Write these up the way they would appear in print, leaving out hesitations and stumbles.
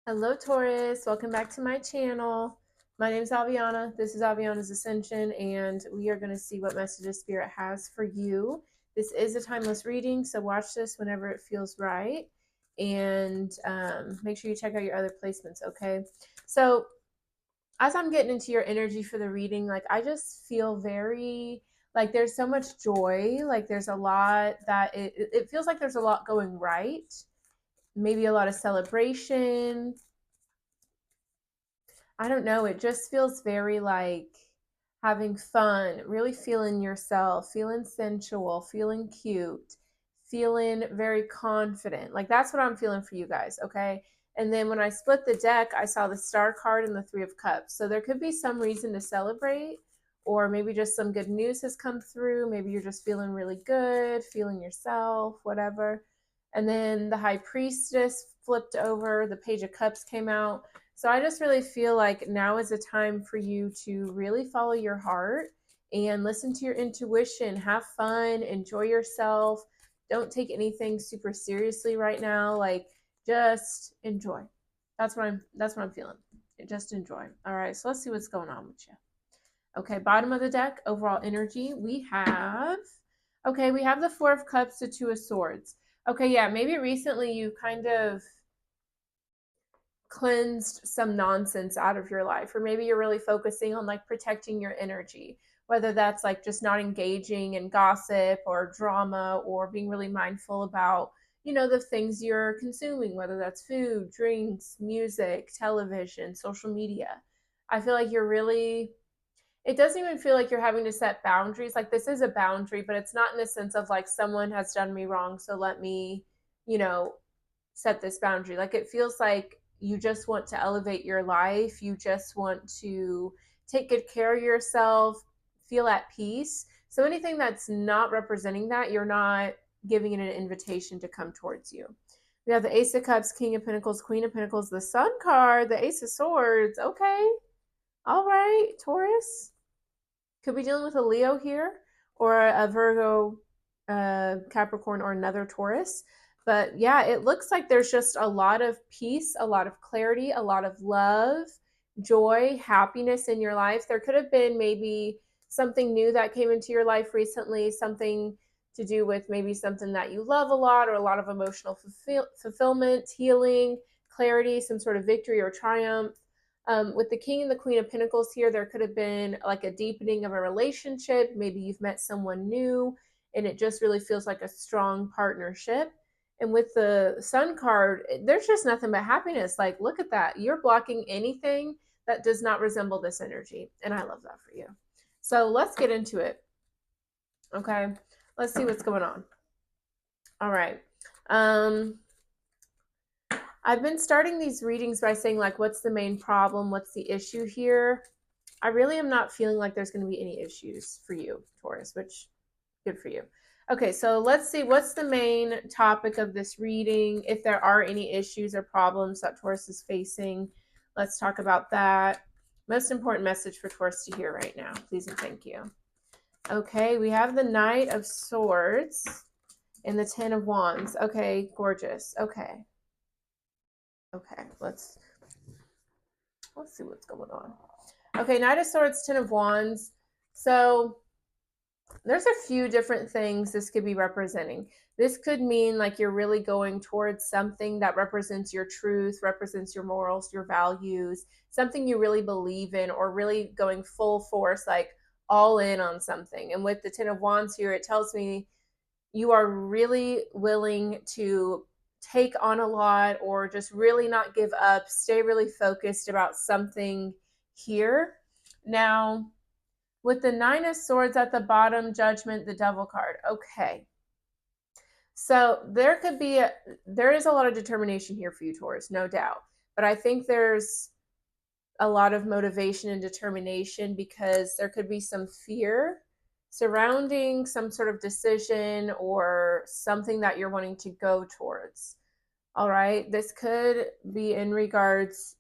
Hello, Taurus. Welcome back to my channel. My name is Aviana. This is Aviana's Ascension, and we are going to see what messages Spirit has for you. This is a timeless reading, so watch this whenever it feels right. And make sure you check out your other placements, okay? So, as I'm getting into your energy for the reading, like I just feel very like there's so much joy. Like there's a lot that it feels like there's a lot going right. Maybe a lot of celebration. I don't know, it just feels very like having fun, really feeling yourself, feeling sensual, feeling cute, feeling very confident. Like that's what I'm feeling for you guys, okay? And then when I split the deck, I saw the Star card and the Three of Cups. So there could be some reason to celebrate, or maybe just some good news has come through. Maybe you're just feeling really good, feeling yourself, whatever. And then the High Priestess flipped over, the Page of Cups came out. So I just really feel like now is a time for you to really follow your heart and listen to your intuition, have fun, enjoy yourself. Don't take anything super seriously right now. Like just enjoy. That's what I'm feeling. Just enjoy. All right, so let's see what's going on with you. Okay, bottom of the deck, overall energy. We have the Four of Cups, the Two of Swords. Okay, yeah, maybe recently you kind of cleansed some nonsense out of your life, or maybe you're really focusing on like protecting your energy, whether that's like just not engaging in gossip or drama, or being really mindful about the things you're consuming, whether that's food, drinks, music, television, social media. I feel like you're really, it doesn't even feel like you're having to set boundaries. Like this is a boundary, but it's not in the sense of like someone has done me wrong, so let me you know set this boundary. Like it feels like you just want to elevate your life. You just want to take good care of yourself, feel at peace. So anything that's not representing that, you're not giving it an invitation to come towards you. We have the Ace of Cups, King of Pentacles, Queen of Pentacles, the Sun card, the Ace of Swords. Okay. All right, Taurus. Could be dealing with a Leo here, or a Virgo, Capricorn, or another Taurus. But yeah, it looks like there's just a lot of peace, a lot of clarity, a lot of love, joy, happiness in your life. There could have been maybe something new that came into your life recently, something to do with maybe something that you love a lot, or a lot of emotional fulfillment, healing, clarity, some sort of victory or triumph. With the King and the Queen of Pentacles here, there could have been like a deepening of a relationship. Maybe you've met someone new and it just really feels like a strong partnership. And with the Sun card, there's just nothing but happiness. Like, look at that. You're blocking anything that does not resemble this energy. And I love that for you. So let's get into it. Okay. Let's see what's going on. All right. I've been starting these readings by saying, like, what's the main problem? What's the issue here? I really am not feeling like there's going to be any issues for you, Taurus, which good for you. Okay, so let's see what's the main topic of this reading. If there are any issues or problems that Taurus is facing, let's talk about that. Most important message for Taurus to hear right now. Please and thank you. Okay, we have the Knight of Swords and the Ten of Wands. Okay, gorgeous. Okay. Okay, let's see what's going on. Okay, Knight of Swords, Ten of Wands. So there's a few different things this could be representing. This could mean like you're really going towards something that represents your truth, represents your morals, your values, something you really believe in, or really going full force, like all in on something. And with the Ten of Wands here, it tells me you are really willing to take on a lot, or just really not give up, stay really focused about something here. Now, with the Nine of Swords at the bottom, Judgment, the Devil card. Okay. So there is a lot of determination here for you, Taurus, no doubt. But I think there's a lot of motivation and determination, because there could be some fear surrounding some sort of decision or something that you're wanting to go towards. All right. This could be in regards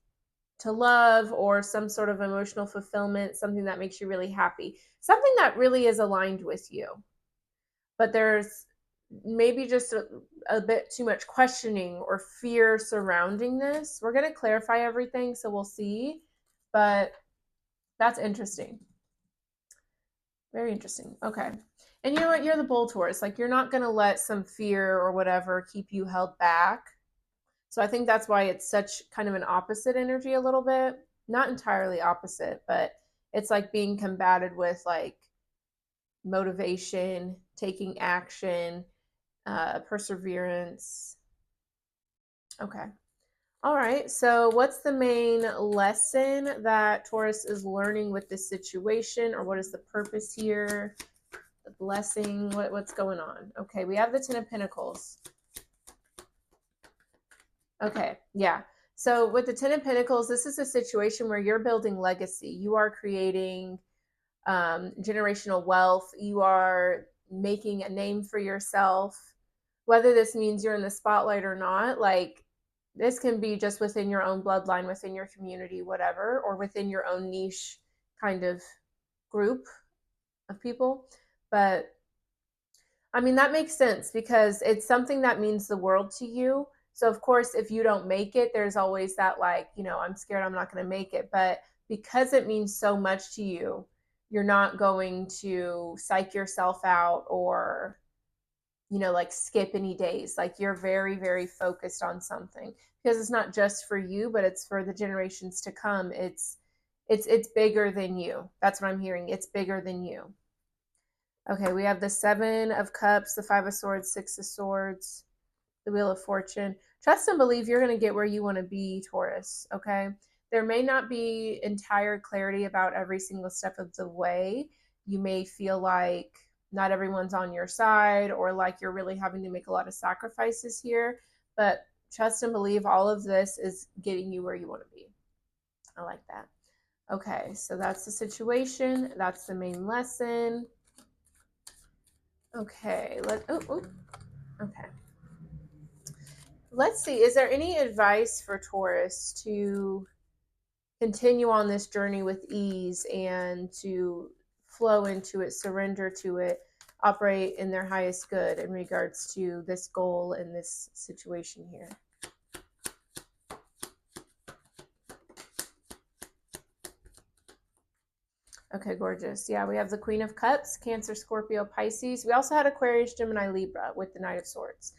to love, or some sort of emotional fulfillment, something that makes you really happy, something that really is aligned with you. But there's maybe just a bit too much questioning or fear surrounding this. We're going to clarify everything, so we'll see. But that's interesting. Very interesting. Okay. And you know what? You're the bull Taurus. Like, you're not going to let some fear or whatever keep you held back. So I think that's why it's such kind of an opposite energy a little bit. Not entirely opposite, but it's like being combated with like motivation, taking action, perseverance. Okay. All right. So, what's the main lesson that Taurus is learning with this situation, or what is the purpose here? The blessing. What's going on? Okay. We have the Ten of Pentacles. Okay. Yeah. So, with the Ten of Pentacles, this is a situation where you're building legacy. You are creating generational wealth. You are making a name for yourself. Whether this means you're in the spotlight or not, like, this can be just within your own bloodline, within your community, whatever, or within your own niche kind of group of people. But I mean, that makes sense because it's something that means the world to you. So, of course, if you don't make it, there's always that, like, I'm scared I'm not going to make it. But because it means so much to you, you're not going to psych yourself out or like skip any days. Like, you're very, very focused on something because it's not just for you, but it's for the generations to come. It's bigger than you. That's what I'm hearing. It's bigger than you. Okay, we have the Seven of Cups, the Five of Swords, Six of Swords, the Wheel of Fortune. Trust and believe you're going to get where you want to be, Taurus. Okay, there may not be entire clarity about every single step of the way. You may feel like not everyone's on your side, or like you're really having to make a lot of sacrifices here, but trust and believe all of this is getting you where you want to be. I like that. Okay, so that's the situation. That's the main lesson. Okay, okay. Let's see. Is there any advice for Taurus to continue on this journey with ease and to flow into it, surrender to it, operate in their highest good in regards to this goal and this situation here? Okay, gorgeous. Yeah, we have the Queen of Cups, Cancer, Scorpio, Pisces. We also had Aquarius, Gemini, Libra with the Knight of Swords.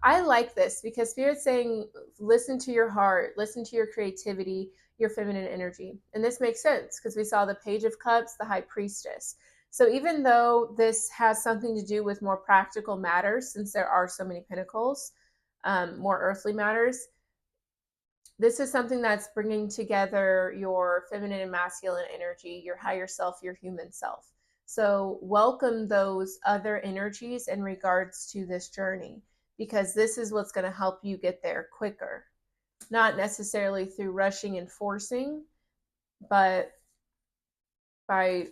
I like this because Spirit's saying, listen to your heart, listen to your creativity, your feminine energy. And this makes sense because we saw the Page of Cups, the High Priestess. So even though this has something to do with more practical matters, since there are so many pentacles, more earthly matters, this is something that's bringing together your feminine and masculine energy, your higher self, your human self. So welcome those other energies in regards to this journey, because this is what's going to help you get there quicker. Not necessarily through rushing and forcing, but by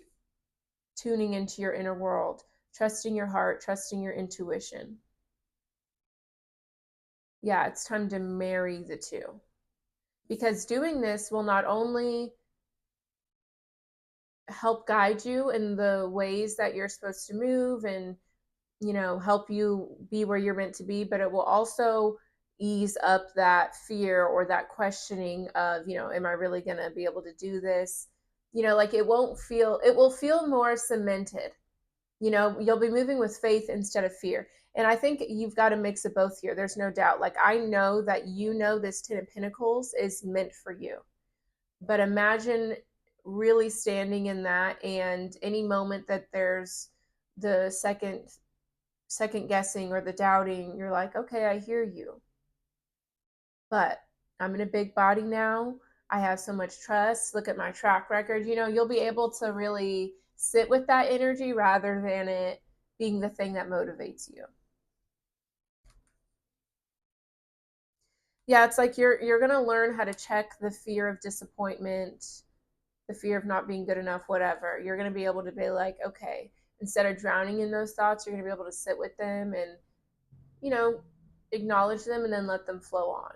tuning into your inner world, trusting your heart, trusting your intuition. Yeah, it's time to marry the two. Because doing this will not only help guide you in the ways that you're supposed to move and help you be where you're meant to be, but it will also ease up that fear or that questioning of, am I really going to be able to do this? Like, it will feel more cemented. You'll be moving with faith instead of fear. And I think you've got a mix of both here. There's no doubt. Like, I know that this Ten of Pentacles is meant for you. But imagine really standing in that, and any moment that there's the second guessing or the doubting, you're like, okay, I hear you. But I'm in a big body now. I have so much trust. Look at my track record. You'll be able to really sit with that energy rather than it being the thing that motivates you. Yeah, it's like you're going to learn how to check the fear of disappointment, the fear of not being good enough, whatever. You're going to be able to be like, okay, instead of drowning in those thoughts, you're going to be able to sit with them and, acknowledge them and then let them flow on.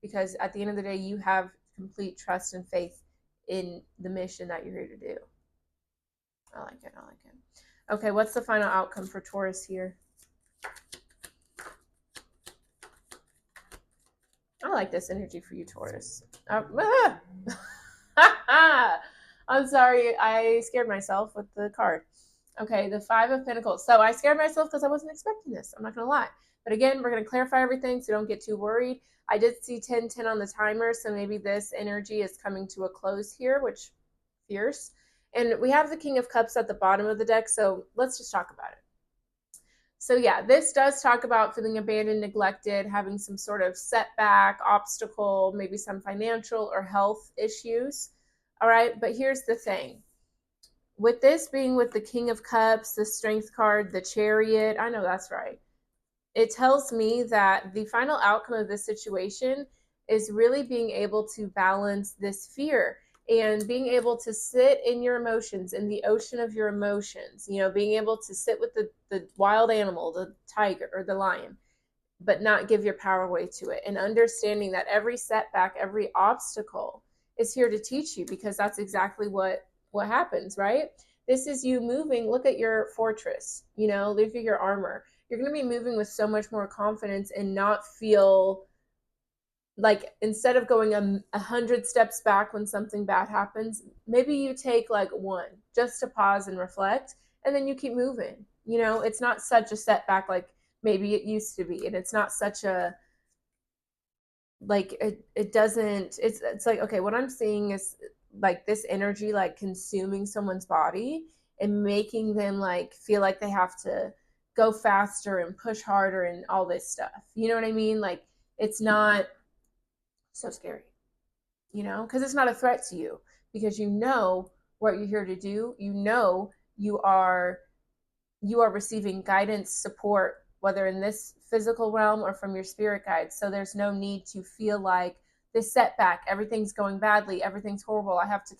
Because at the end of the day, you have complete trust and faith in the mission that you're here to do. I like it. Okay, what's the final outcome for Taurus here? like this energy for you, Taurus. I'm sorry, I scared myself with the card. Okay, the Five of Pentacles. So I scared myself because I wasn't expecting this. I'm not going to lie. But again, we're going to clarify everything so don't get too worried. I did see 10:10 on the timer, so maybe this energy is coming to a close here, which fierce. And we have the King of Cups at the bottom of the deck, so let's just talk about it. So yeah, this does talk about feeling abandoned, neglected, having some sort of setback, obstacle, maybe some financial or health issues. All right, but here's the thing. With this being with the King of Cups, the Strength card, the Chariot, I know that's right. It tells me that the final outcome of this situation is really being able to balance this fear and being able to sit in your emotions, in the ocean of your emotions, being able to sit with the wild animal, the tiger or the lion, but not give your power away to it, and understanding that every setback, every obstacle is here to teach you, because that's exactly what happens, right? This is you moving. Look at your fortress, look at your armor. You're going to be moving with so much more confidence and not feel like, instead of going 100 steps back when something bad happens, maybe you take like one just to pause and reflect, and then you keep moving. It's not such a setback like maybe it used to be, and it's not such a, like, it doesn't, it's like, okay, what I'm seeing is like this energy like consuming someone's body and making them like feel like they have to go faster and push harder and all this stuff. You know what I mean? Like, it's not so scary, because it's not a threat to you, because you know what you're here to do. You are receiving guidance, support, whether in this physical realm or from your spirit guides. So there's no need to feel like this setback, everything's going badly, everything's horrible, I have to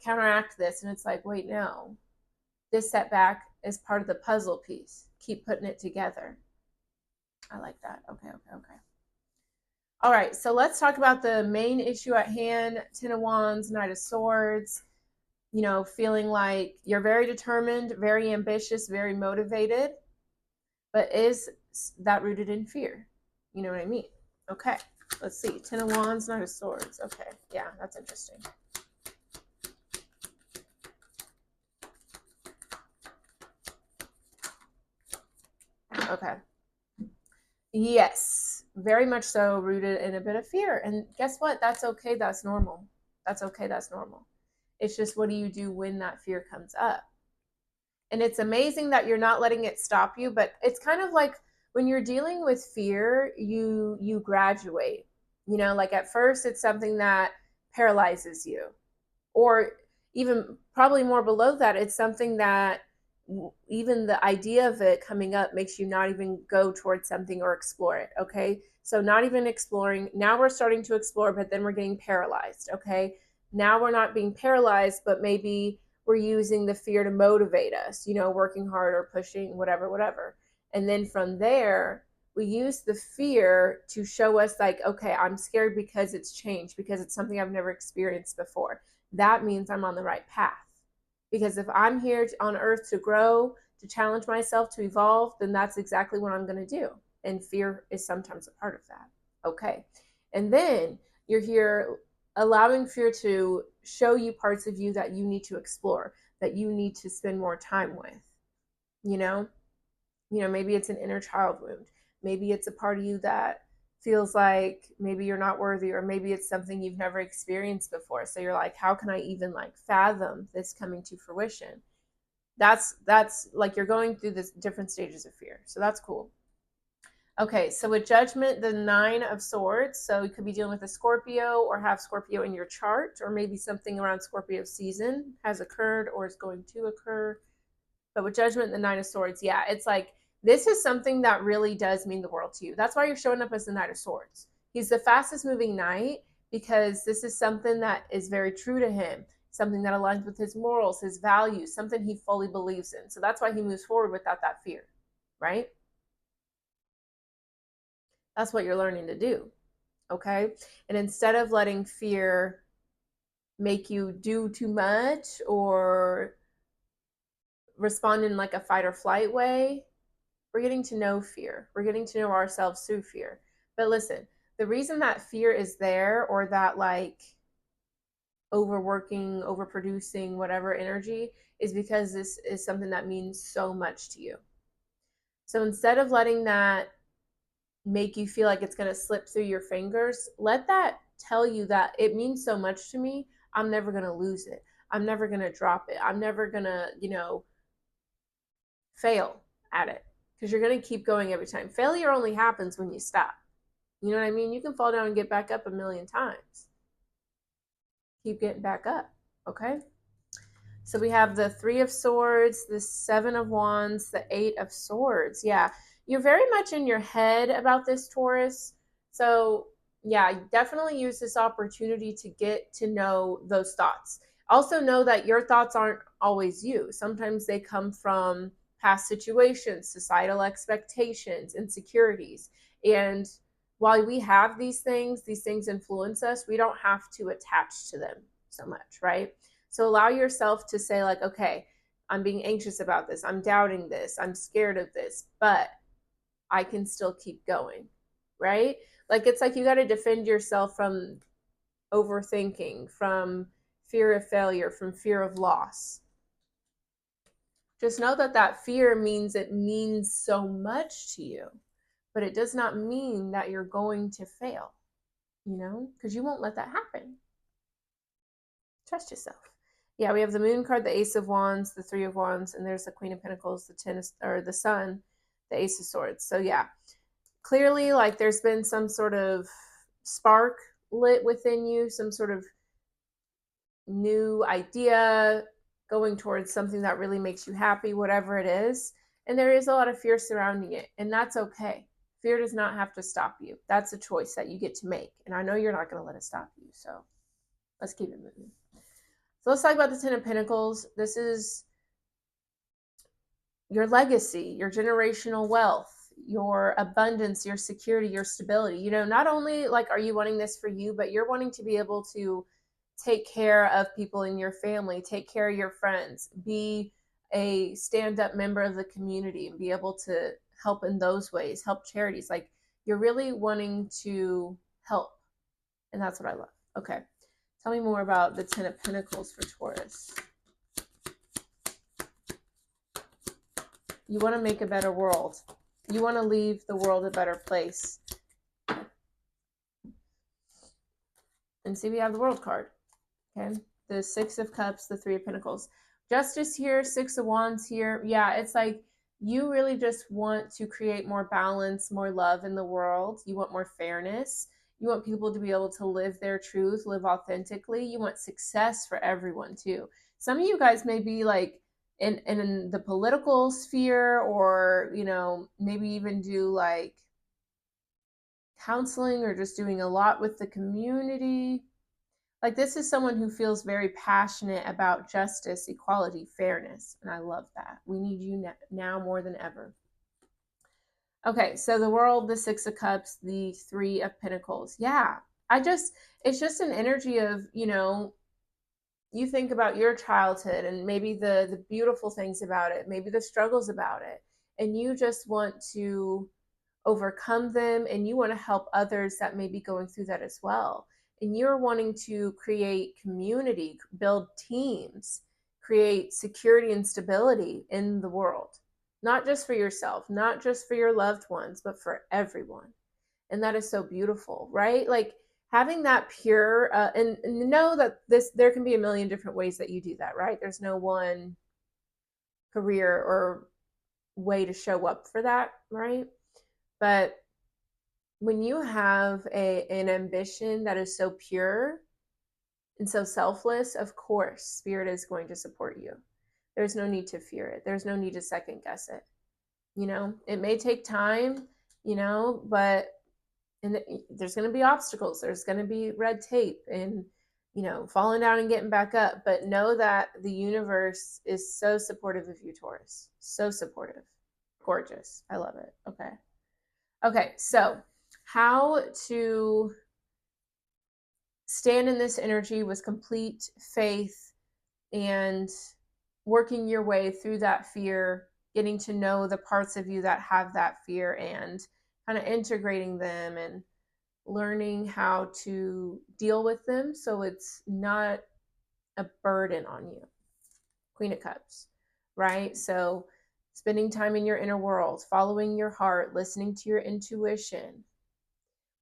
counteract this. And it's like, wait, no, this setback is part of the puzzle piece. Keep putting it together. I like that. Okay. All right, so let's talk about the main issue at hand. Ten of Wands, Knight of Swords. Feeling like you're very determined, very ambitious, very motivated, but is that rooted in fear? You know what I mean? Okay, let's see. Ten of Wands, Knight of Swords. Okay, yeah, that's interesting. Okay. Yes, very much so rooted in a bit of fear. And guess what? That's okay. That's normal. That's okay. That's normal. It's just, what do you do when that fear comes up? And it's amazing that you're not letting it stop you, but it's kind of like when you're dealing with fear, you graduate. Like at first it's something that paralyzes you, or even probably more below that, it's something that even the idea of it coming up makes you not even go towards something or explore it. Okay, so not even exploring. Now we're starting to explore, but then we're getting paralyzed. Okay, now we're not being paralyzed, but maybe we're using the fear to motivate us, working hard or pushing, whatever. And then from there, we use the fear to show us like, okay, I'm scared because it's changed, because it's something I've never experienced before. That means I'm on the right path. Because if I'm here on earth to grow, to challenge myself, to evolve, then that's exactly what I'm going to do. And fear is sometimes a part of that. Okay. And then you're here allowing fear to show you parts of you that you need to explore, that you need to spend more time with. Maybe it's an inner child wound. Maybe it's a part of you that feels like maybe you're not worthy, or maybe it's something you've never experienced before. So you're like, how can I even like fathom this coming to fruition? That's like you're going through this different stages of fear. So that's cool. Okay, so with Judgment, the Nine of Swords. So you could be dealing with a Scorpio, or have Scorpio in your chart, or maybe something around Scorpio season has occurred or is going to occur. But with Judgment, the Nine of Swords, yeah, it's like, this is something that really does mean the world to you. That's why you're showing up as the Knight of Swords. He's the fastest moving knight, because this is something that is very true to him, something that aligns with his morals, his values, something he fully believes in. So that's why he moves forward without that fear, right? That's what you're learning to do, okay? And instead of letting fear make you do too much or respond in like a fight or flight way, we're getting to know fear. We're getting to know ourselves through fear. But listen, The reason that fear is there, or that like overworking, overproducing, whatever energy, is because this is something that means so much to you. So instead of letting that make you feel like it's going to slip through your fingers, let that tell you that it means so much to me. I'm never going to lose it. I'm never going to drop it. I'm never going to, fail at it, because you're going to keep going every time. Failure only happens when you stop. You know what I mean? You can fall down and get back up a million times. Keep getting back up. Okay? So we have the Three of Swords, the Seven of Wands, the Eight of Swords. Yeah, you're very much in your head about this, Taurus. So yeah, definitely use this opportunity to get to know those thoughts. Also know that your thoughts aren't always you. Sometimes they come from past situations, societal expectations, insecurities. And while we have these things influence us, we don't have to attach to them so much, right? So allow yourself to say, like, okay, I'm being anxious about this. I'm doubting this. I'm scared of this, but I can still keep going, right? Like, it's like you got to defend yourself from overthinking, from fear of failure, from fear of loss. Just know that that fear means it means so much to you, but it does not mean that you're going to fail, because you won't let that happen. Trust yourself. Yeah, we have the Moon card, the Ace of Wands, the Three of Wands, and there's the Queen of Pentacles, the Ten or the Sun, the Ace of Swords. So yeah, clearly, like, there's been some sort of spark lit within you, some sort of new idea going towards something that really makes you happy, whatever it is. And there is a lot of fear surrounding it, and that's okay. Fear does not have to stop you. That's a choice that you get to make. And I know you're not going to let it stop you. So let's keep it moving. So let's talk about the Ten of Pentacles. This is your legacy, your generational wealth, your abundance, your security, your stability. Not only like are you wanting this for you, but you're wanting to be able to take care of people in your family, take care of your friends, be a stand-up member of the community, and be able to help in those ways, help charities. Like, you're really wanting to help. And that's what I love. Okay. Tell me more about the Ten of Pentacles for Taurus. You want to make a better world. You want to leave the world a better place. And see, we have the World card. Okay. The Six of Cups, the Three of Pentacles. Justice here, Six of Wands here. Yeah, it's like you really just want to create more balance, more love in the world. You want more fairness. You want people to be able to live their truth, live authentically. You want success for everyone too. Some of you guys may be like in the political sphere, or maybe even do like counseling, or just doing a lot with the community. Like, this is someone who feels very passionate about justice, equality, fairness, and I love that. We need you now more than ever. Okay, so the World, the Six of Cups, the Three of Pentacles. Yeah, it's just an energy of, you think about your childhood and maybe the beautiful things about it, maybe the struggles about it, and you just want to overcome them, and you want to help others that may be going through that as well. And you're wanting to create community, build teams, create security and stability in the world, not just for yourself, not just for your loved ones, but for everyone. And that is so beautiful, right? Like, having that pure and know that there can be a million different ways that you do that, right? There's no one career or way to show up for that, right? But when you have an ambition that is so pure and so selfless, of course, Spirit is going to support you. There's no need to fear it. There's no need to second guess it. It may take time, but there's going to be obstacles. There's going to be red tape and, falling down and getting back up. But know that the universe is so supportive of you, Taurus. So supportive. Gorgeous. I love it. Okay. Okay, so how to stand in this energy with complete faith and working your way through that fear, getting to know the parts of you that have that fear and kind of integrating them and learning how to deal with them so it's not a burden on you. Queen of Cups, right? So spending time in your inner world, following your heart, listening to your intuition.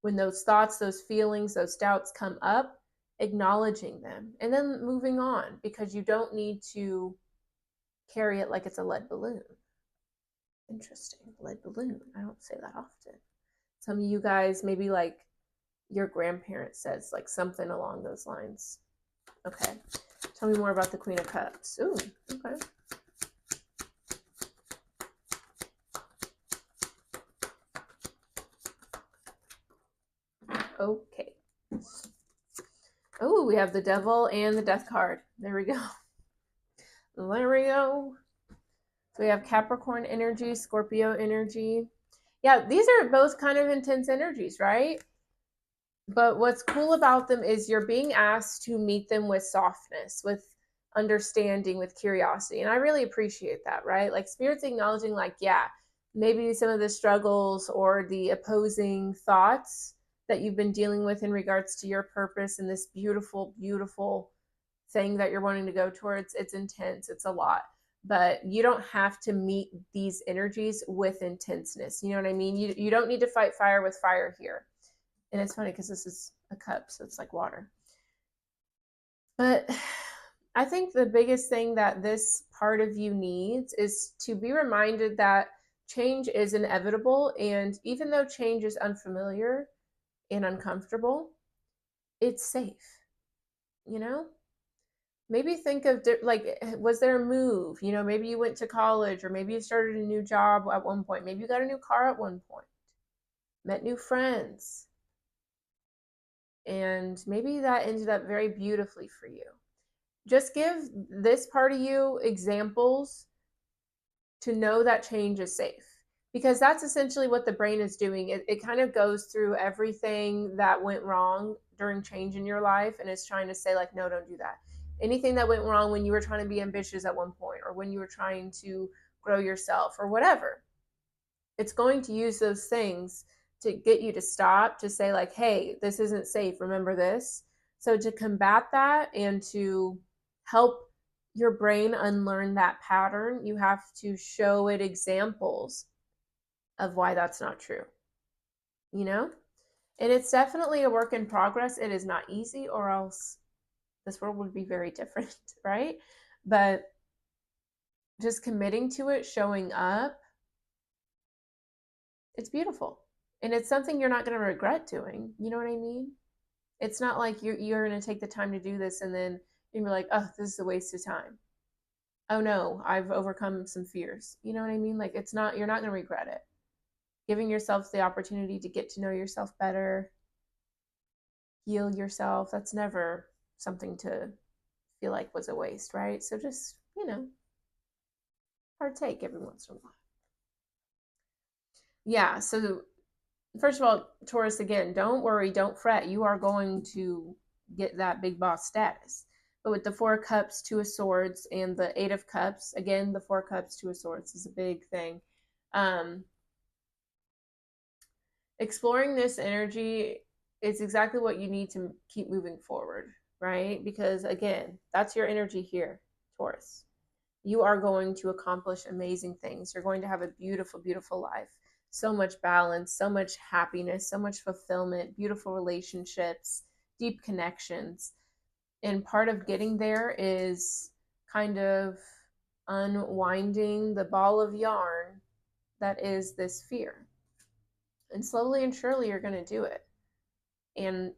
When those thoughts, those feelings, those doubts come up, acknowledging them and then moving on, because you don't need to carry it like it's a lead balloon. Interesting. Lead balloon. I don't say that often. Some of you guys, maybe like your grandparent says like something along those lines. Okay. Tell me more about the Queen of Cups. Ooh, okay. Okay. Oh, we have the Devil and the Death card. There we go. There we go. So we have Capricorn energy, Scorpio energy. Yeah, these are both kind of intense energies, right? But what's cool about them is you're being asked to meet them with softness, with understanding, with curiosity. And I really appreciate that, right? Like Spirit's acknowledging, like, yeah, maybe some of the struggles or the opposing thoughts that you've been dealing with in regards to your purpose and this beautiful, beautiful thing that you're wanting to go towards, it's intense, it's a lot. But you don't have to meet these energies with intenseness. You know what I mean? You don't need to fight fire with fire here. And it's funny because this is a cup, so it's like water. But I think the biggest thing that this part of you needs is to be reminded that change is inevitable. And even though change is unfamiliar and uncomfortable, it's safe. You know? Maybe think of, like, was there a move? You know, maybe you went to college, or maybe you started a new job at one point. Maybe you got a new car at one point, met new friends. And maybe that ended up very beautifully for you. Just give this part of you examples to know that change is safe, because that's essentially what the brain is doing. It kind of goes through everything that went wrong during change in your life and is trying to say, like, no, don't do that. Anything that went wrong when you were trying to be ambitious at one point, or when you were trying to grow yourself, or whatever, it's going to use those things to get you to stop, to say, like, hey, this isn't safe, remember this. So to combat that and to help your brain unlearn that pattern, you have to show it examples of why that's not true, you know? And it's definitely a work in progress. It is not easy, or else this world would be very different, right? But just committing to it, showing up, it's beautiful. And it's something you're not going to regret doing. You know what I mean? It's not like you're going to take the time to do this and then you're like, oh, this is a waste of time. Oh no, I've overcome some fears. You know what I mean? Like, it's not, you're not going to regret it. Giving yourself the opportunity to get to know yourself better, heal yourself, that's never something to feel like was a waste, right? So just, partake every once in a while. Yeah, so first of all, Taurus, again, don't worry, don't fret. You are going to get that big boss status. But with the Four of Cups, Two of Swords, and the Eight of Cups, again, the Four of Cups, Two of Swords is a big thing. Exploring this energy is exactly what you need to keep moving forward, right? Because again, that's your energy here, Taurus. You are going to accomplish amazing things. You're going to have a beautiful, beautiful life. So much balance, so much happiness, so much fulfillment, beautiful relationships, deep connections. And part of getting there is kind of unwinding the ball of yarn that is this fear. And slowly and surely, you're going to do it. And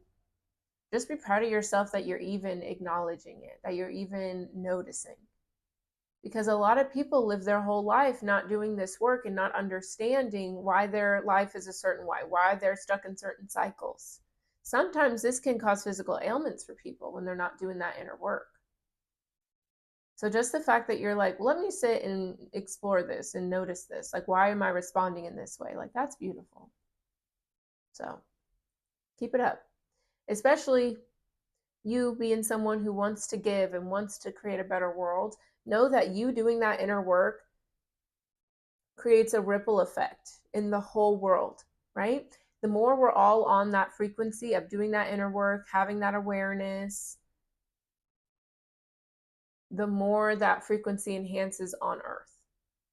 just be proud of yourself that you're even acknowledging it, that you're even noticing. Because a lot of people live their whole life not doing this work and not understanding why their life is a certain way, why they're stuck in certain cycles. Sometimes this can cause physical ailments for people when they're not doing that inner work. So just the fact that you're like, well, let me sit and explore this and notice this. Like, why am I responding in this way? Like, that's beautiful. So keep it up. Especially you being someone who wants to give and wants to create a better world. Know that you doing that inner work creates a ripple effect in the whole world, right? The more we're all on that frequency of doing that inner work, having that awareness, the more that frequency enhances on earth.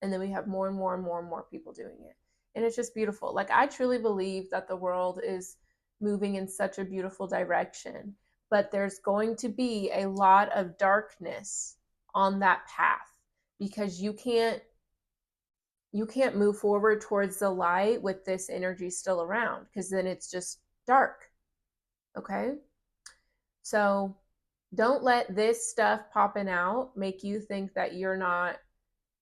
And then we have more and more and more and more people doing it. And it's just beautiful. Like, I truly believe that the world is moving in such a beautiful direction, but there's going to be a lot of darkness on that path, because you can't move forward towards the light with this energy still around, because then it's just dark. Okay? So don't let this stuff popping out make you think that you're not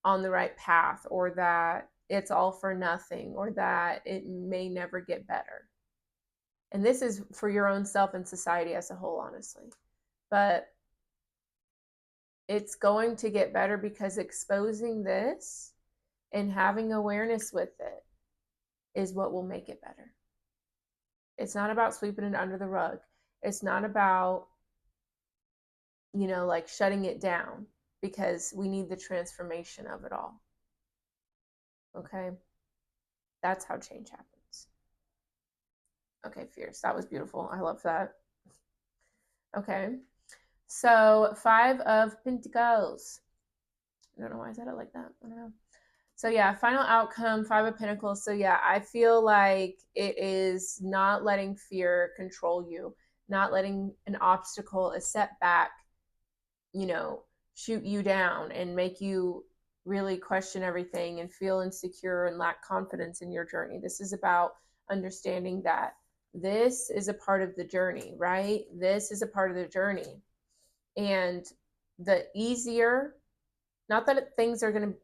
on the right path, or that it's all for nothing, or that it may never get better. And this is for your own self and society as a whole, honestly. But it's going to get better, because exposing this and having awareness with it is what will make it better. It's not about sweeping it under the rug. It's not about, like shutting it down, because we need the transformation of it all. Okay? That's how change happens. Okay, fierce. That was beautiful. I love that. Okay. So 5 of Pentacles. I don't know why I said it like that. I don't know. So yeah, final outcome, 5 of Pentacles. So yeah, I feel like it is not letting fear control you, not letting an obstacle, a setback, shoot you down and make you really question everything and feel insecure and lack confidence in your journey. This is about understanding that this is a part of the journey, right? This is a part of the journey. And the easier, not that things are going to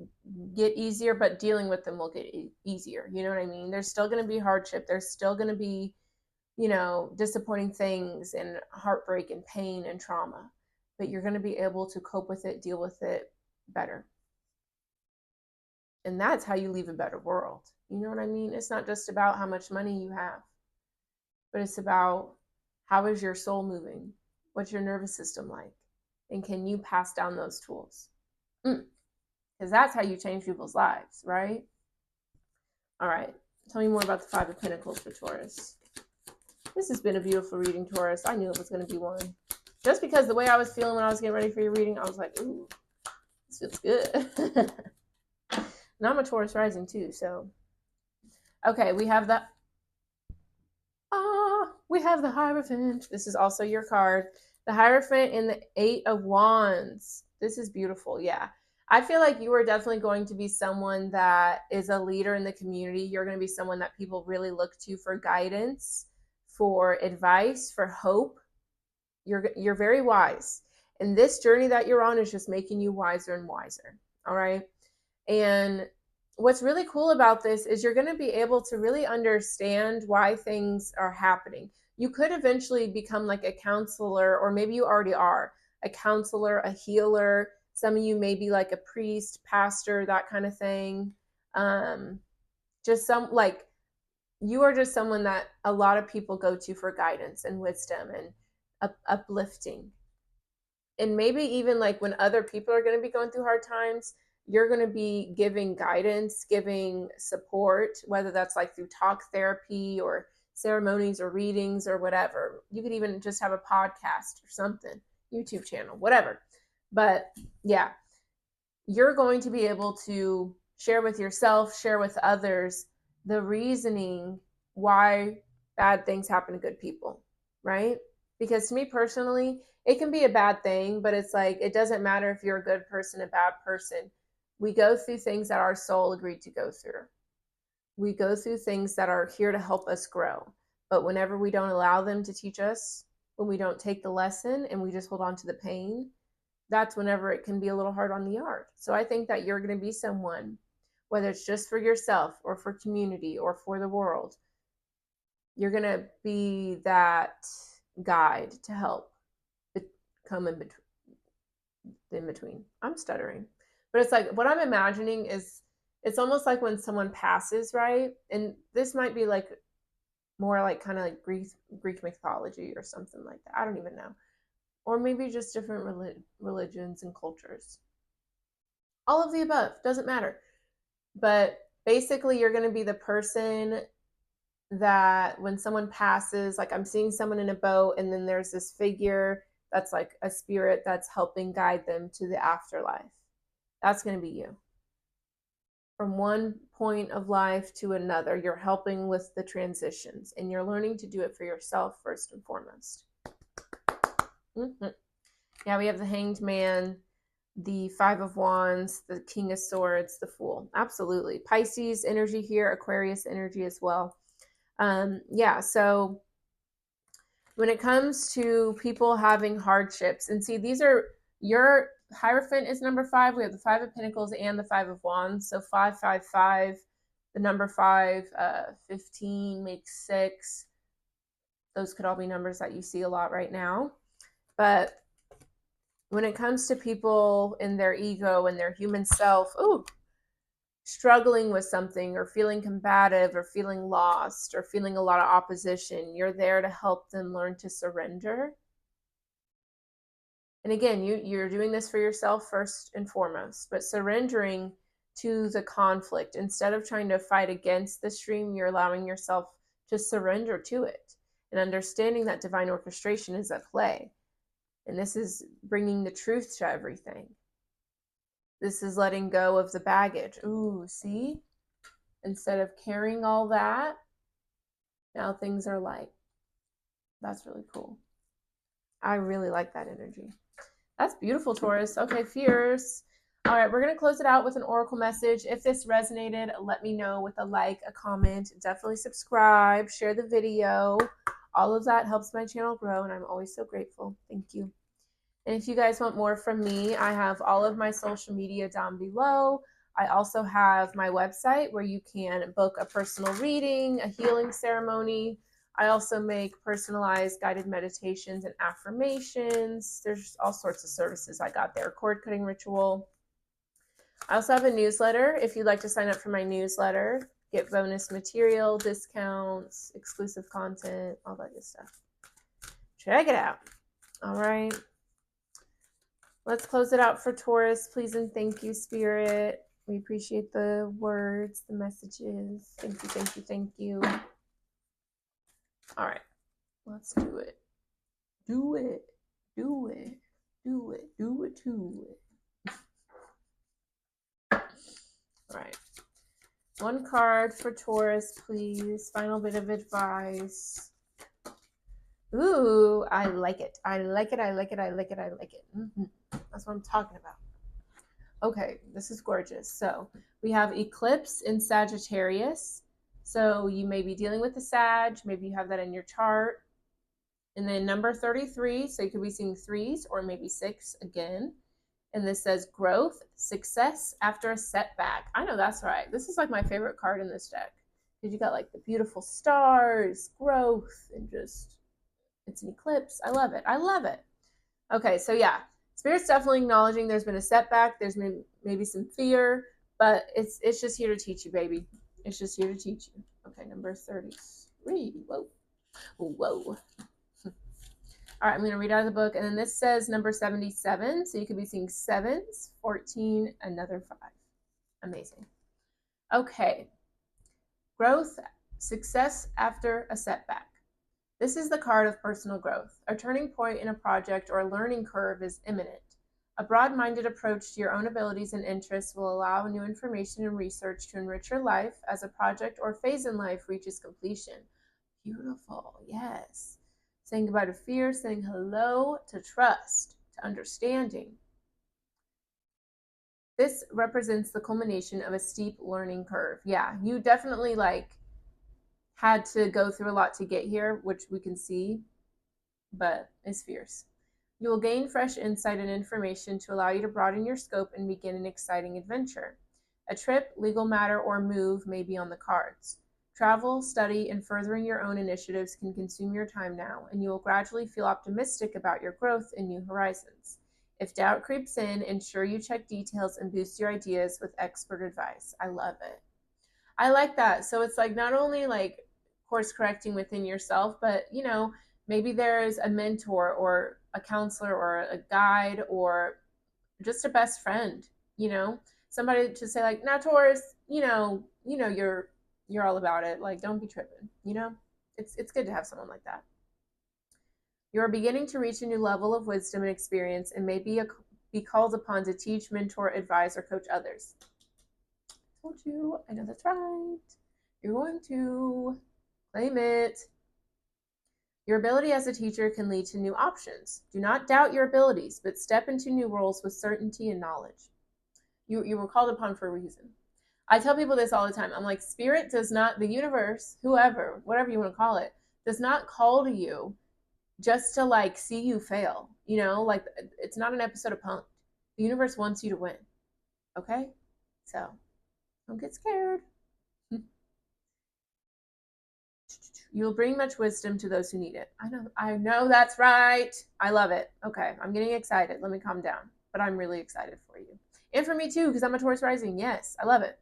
get easier, but dealing with them will get easier. You know what I mean? There's still going to be hardship. There's still going to be, disappointing things and heartbreak and pain and trauma, but you're going to be able to cope with it, deal with it better. And that's how you leave a better world. You know what I mean? It's not just about how much money you have, but it's about, how is your soul moving? What's your nervous system like? And can you pass down those tools? Because that's how you change people's lives, right? All right. Tell me more about the 5 of Pentacles for Taurus. This has been a beautiful reading, Taurus. I knew it was going to be one. Just because the way I was feeling when I was getting ready for your reading, I was like, ooh, this feels good. And I'm a Taurus rising too, so. Okay, we have the Hierophant. This is also your card. The Hierophant and the 8 of Wands. This is beautiful, yeah. I feel like you are definitely going to be someone that is a leader in the community. You're going to be someone that people really look to for guidance, for advice, for hope. You're very wise. And this journey that you're on is just making you wiser and wiser. All right. And what's really cool about this is you're going to be able to really understand why things are happening. You could eventually become like a counselor, or maybe you already are a counselor, a healer. Some of you may be like a priest, pastor, that kind of thing. Just some, like, you are just someone that a lot of people go to for guidance and wisdom and uplifting. And maybe even like when other people are going to be going through hard times, you're going to be giving guidance, giving support, whether that's like through talk therapy or ceremonies or readings or whatever. You could even just have a podcast or something, YouTube channel, whatever. But yeah, you're going to be able to share with yourself, share with others the reasoning why bad things happen to good people, right? Because to me personally, it can be a bad thing, but it's like, it doesn't matter if you're a good person, a bad person. We go through things that our soul agreed to go through. We go through things that are here to help us grow. But whenever we don't allow them to teach us, when we don't take the lesson and we just hold on to the pain, that's whenever it can be a little hard on the heart. So I think that you're going to be someone, whether it's just for yourself or for community or for the world, you're going to be that guide to help come in between. I'm stuttering. But it's like, what I'm imagining is, it's almost like when someone passes, right? And this might be like more like kind of like Greek mythology or something like that. I don't even know. Or maybe just different religions and cultures. All of the above, doesn't matter. But basically, you're going to be the person that when someone passes, like I'm seeing someone in a boat, and then there's this figure that's like a spirit that's helping guide them to the afterlife. That's going to be you. From one point of life to another, you're helping with the transitions, and you're learning to do it for yourself first and foremost. Mm-hmm. Yeah, we have the Hanged Man, the Five of Wands, the King of Swords, the Fool. Absolutely. Pisces energy here, Aquarius energy as well. Yeah, so when it comes to people having hardships, and see, these are your Hierophant is number 5. We have the 5 of Pentacles and the 5 of Wands. So 555, the number 5, 15 makes 6. Those could all be numbers that you see a lot right now. But when it comes to people in their ego and their human self, struggling with something or feeling combative or feeling lost or feeling a lot of opposition, you're there to help them learn to surrender. And again, you're doing this for yourself first and foremost, but surrendering to the conflict. Instead of trying to fight against the stream, you're allowing yourself to surrender to it and understanding that divine orchestration is at play. And this is bringing the truth to everything. This is letting go of the baggage. Ooh, see? Instead of carrying all that, now things are light. That's really cool. I really like that energy. That's beautiful, Taurus. Okay, fears. All right, we're going to close it out with an oracle message. If this resonated, let me know with a like, a comment. Definitely subscribe, share the video. All of that helps my channel grow, and I'm always so grateful. Thank you. And if you guys want more from me, I have all of my social media down below. I also have my website where you can book a personal reading, a healing ceremony. I also make personalized guided meditations and affirmations. There's all sorts of services I got there. Cord cutting ritual. I also have a newsletter. If you'd like to sign up for my newsletter, get bonus material, discounts, exclusive content, all that good stuff. Check it out. All right. Let's close it out for Taurus. Please and thank you, Spirit. We appreciate the words, the messages. Thank you, thank you, thank you. All right, let's do it. Do it, do it, do it, do it, do it. All right. One card for Taurus, please. Final bit of advice. Ooh, I like it. I like it. I like it. I like it. I like it. Mm-hmm. That's what I'm talking about. Okay, this is gorgeous. So we have eclipse in Sagittarius. So you may be dealing with the Sag. Maybe you have that in your chart. And then number 33. So you could be seeing 3s or maybe 6 again. And this says growth, success after a setback. I know that's right. This is like my favorite card in this deck. Because you got like the beautiful stars, growth, and just, it's an eclipse. I love it. I love it. Okay, so yeah. Spirit's definitely acknowledging there's been a setback. There's maybe some fear, but it's just here to teach you, baby. It's just here to teach you. Okay, number 33. Whoa. Whoa. All right, I'm going to read out of the book. And then this says number 77. So you could be seeing 7s, 14, another 5. Amazing. Okay. Growth, success after a setback. This is the card of personal growth. A turning point in a project or a learning curve is imminent. A broad-minded approach to your own abilities and interests will allow new information and research to enrich your life as a project or phase in life reaches completion. Beautiful, yes. Saying goodbye to fear, saying hello to trust, to understanding. This represents the culmination of a steep learning curve. Yeah, you definitely had to go through a lot to get here, which we can see, but it's fierce. You will gain fresh insight and information to allow you to broaden your scope and begin an exciting adventure. A trip, legal matter, or move may be on the cards. Travel, study, and furthering your own initiatives can consume your time now, and you will gradually feel optimistic about your growth and new horizons. If doubt creeps in, ensure you check details and boost your ideas with expert advice. I love it. I like that. So it's like not only like course correcting within yourself, but maybe there's a mentor or a counselor or a guide or just a best friend, somebody to say like, now Taurus, you're you're all about it. Like, don't be tripping, you know? It's good to have someone like that. You are beginning to reach a new level of wisdom and experience and may be called upon to teach, mentor, advise, or coach others. I told you, I know that's right. You're going to claim it. Your ability as a teacher can lead to new options. Do not doubt your abilities, but step into new roles with certainty and knowledge. You were called upon for a reason. I tell people this all the time. I'm like, spirit does not, the universe, whoever, whatever you want to call it, does not call to you just to like see you fail. You know, like it's not an episode of Punk'd. The universe wants you to win. Okay? So don't get scared. You will bring much wisdom to those who need it. I know that's right. I love it. Okay, I'm getting excited. Let me calm down. But I'm really excited for you. And for me too, because I'm a Taurus rising. Yes, I love it.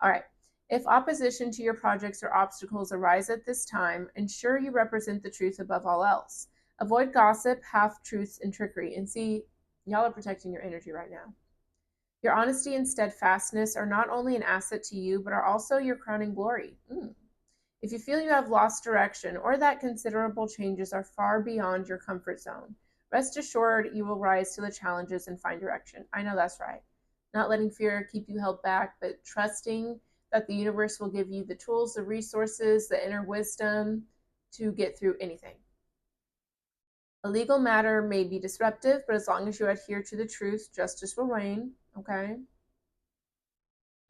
All right. If opposition to your projects or obstacles arise at this time, ensure you represent the truth above all else. Avoid gossip, half truths, and trickery. And see, y'all are protecting your energy right now. Your honesty and steadfastness are not only an asset to you, but are also your crowning glory. If you feel you have lost direction or that considerable changes are far beyond your comfort zone, rest assured you will rise to the challenges and find direction. I know that's right. Not letting fear keep you held back, but trusting that the universe will give you the tools, the resources, the inner wisdom to get through anything. A legal matter may be disruptive, but as long as you adhere to the truth, justice will reign. Okay?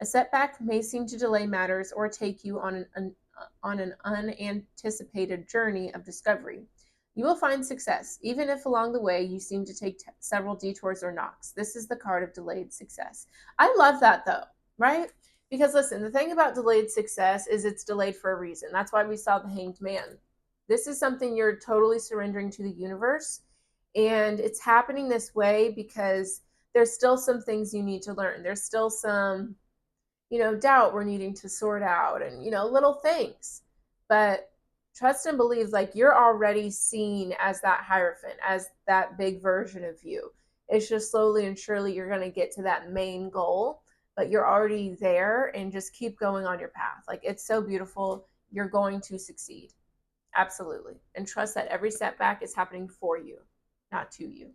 A setback may seem to delay matters or take you on an unanticipated journey of discovery. You will find success, even if along the way you seem to take several detours or knocks. This is the card of delayed success. I love that though, right? Because listen, the thing about delayed success is it's delayed for a reason. That's why we saw the Hanged Man. This is something you're totally surrendering to the universe. And it's happening this way because there's still some things you need to learn. There's still some doubt we're needing to sort out and, little things. But trust and believe, like you're already seen as that Hierophant, as that big version of you. It's just slowly and surely you're going to get to that main goal, but you're already there and just keep going on your path. Like it's so beautiful. You're going to succeed. Absolutely. And trust that every setback is happening for you, not to you.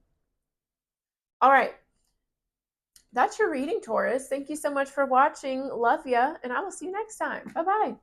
All right. That's your reading, Taurus. Thank you so much for watching. Love ya, and I will see you next time. Bye-bye.